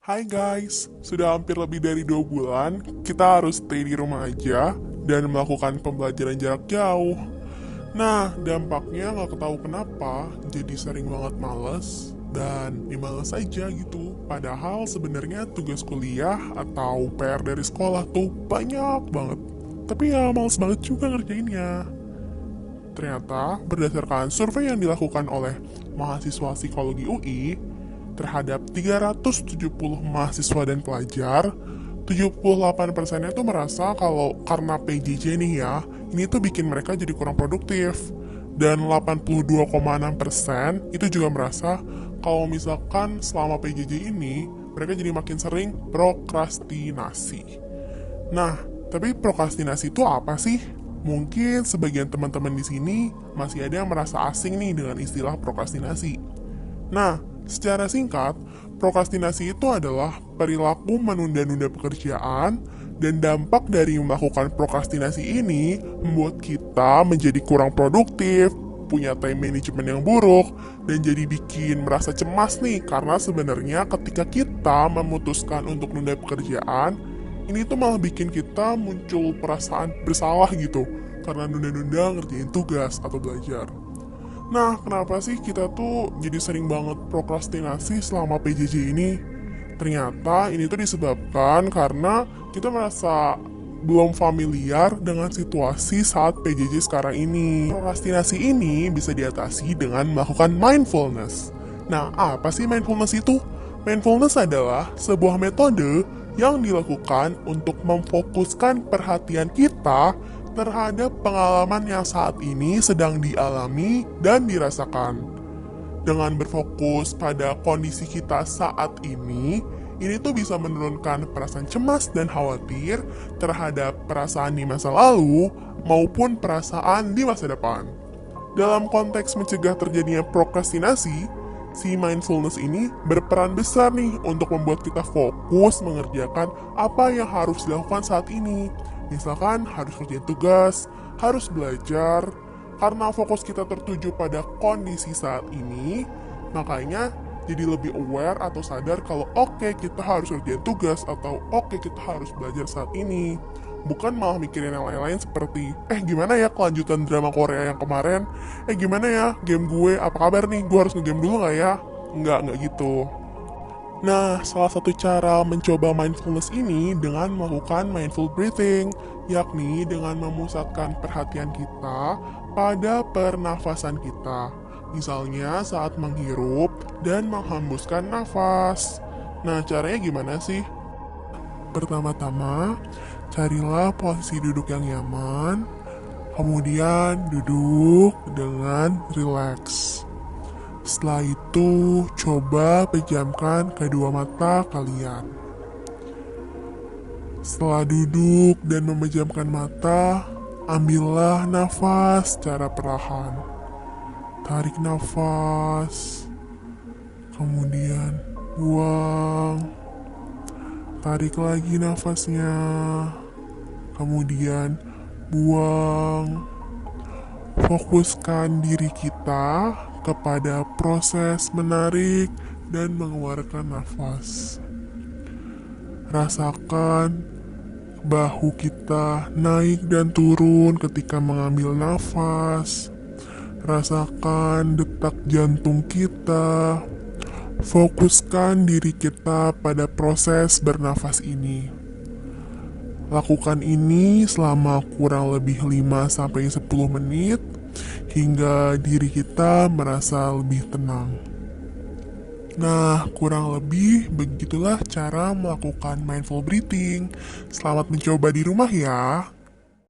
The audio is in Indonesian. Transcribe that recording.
Hai guys, sudah hampir lebih dari 2 bulan kita harus stay di rumah aja dan melakukan pembelajaran jarak jauh. Nah, dampaknya nggak ketahui kenapa jadi sering banget males dan dimales aja gitu. Padahal sebenarnya tugas kuliah atau PR dari sekolah tuh banyak banget. Tapi ya males banget juga ngerjainnya. Ternyata berdasarkan survei yang dilakukan oleh mahasiswa psikologi UI, terhadap 370 mahasiswa dan pelajar, 78%-nya tuh merasa kalau karena PJJ nih ya, ini tuh bikin mereka jadi kurang produktif. Dan 82,6% itu juga merasa kalau misalkan selama PJJ ini, mereka jadi makin sering prokrastinasi. Nah, tapi prokrastinasi itu apa sih? Mungkin sebagian teman-teman di sini masih ada yang merasa asing nih dengan istilah prokrastinasi. Nah, secara singkat, prokrastinasi itu adalah perilaku menunda-nunda pekerjaan dan dampak dari melakukan prokrastinasi ini membuat kita menjadi kurang produktif, punya time management yang buruk, dan jadi bikin merasa cemas nih karena sebenarnya ketika kita memutuskan untuk nunda pekerjaan, ini tuh malah bikin kita muncul perasaan bersalah gitu karena nunda-nunda ngerjain tugas atau belajar. Nah, kenapa sih kita tuh jadi sering banget prokrastinasi selama PJJ ini? Ternyata ini tuh disebabkan karena kita merasa belum familiar dengan situasi saat PJJ sekarang ini. Prokrastinasi ini bisa diatasi dengan melakukan mindfulness. Nah, apa sih mindfulness itu? Mindfulness adalah sebuah metode yang dilakukan untuk memfokuskan perhatian kita terhadap pengalaman yang saat ini sedang dialami dan dirasakan. Dengan berfokus pada kondisi kita saat ini tuh bisa menurunkan perasaan cemas dan khawatir terhadap perasaan di masa lalu maupun perasaan di masa depan. Dalam konteks mencegah terjadinya prokrastinasi, si mindfulness ini berperan besar nih untuk membuat kita fokus mengerjakan apa yang harus dilakukan saat ini. Misalkan harus kerjain tugas, harus belajar, karena fokus kita tertuju pada kondisi saat ini, makanya jadi lebih aware atau sadar kalau oke, kita harus kerjain tugas atau oke, kita harus belajar saat ini. Bukan malah mikirin yang lain-lain seperti, gimana ya kelanjutan drama Korea yang kemarin? Gimana ya game gue, apa kabar nih, gue harus ngegame dulu gak ya? Nggak gitu. Nah, salah satu cara mencoba mindfulness ini dengan melakukan mindful breathing, yakni dengan memusatkan perhatian kita pada pernafasan kita. Misalnya saat menghirup dan menghembuskan nafas. Nah, caranya gimana sih? Pertama-tama, carilah posisi duduk yang nyaman, kemudian duduk dengan rileks. Setelah itu, coba pejamkan kedua mata kalian. Setelah duduk dan memejamkan mata, ambillah nafas secara perlahan. Tarik nafas, kemudian buang. Tarik lagi nafasnya, kemudian buang. Fokuskan diri kita kepada proses menarik dan mengeluarkan nafas. Rasakan bahu kita naik dan turun ketika mengambil nafas. Rasakan detak jantung kita. Fokuskan diri kita pada proses bernafas ini. Lakukan ini selama kurang lebih 5-10 menit hingga diri kita merasa lebih tenang. Nah, kurang lebih begitulah cara melakukan mindful breathing. Selamat mencoba di rumah ya.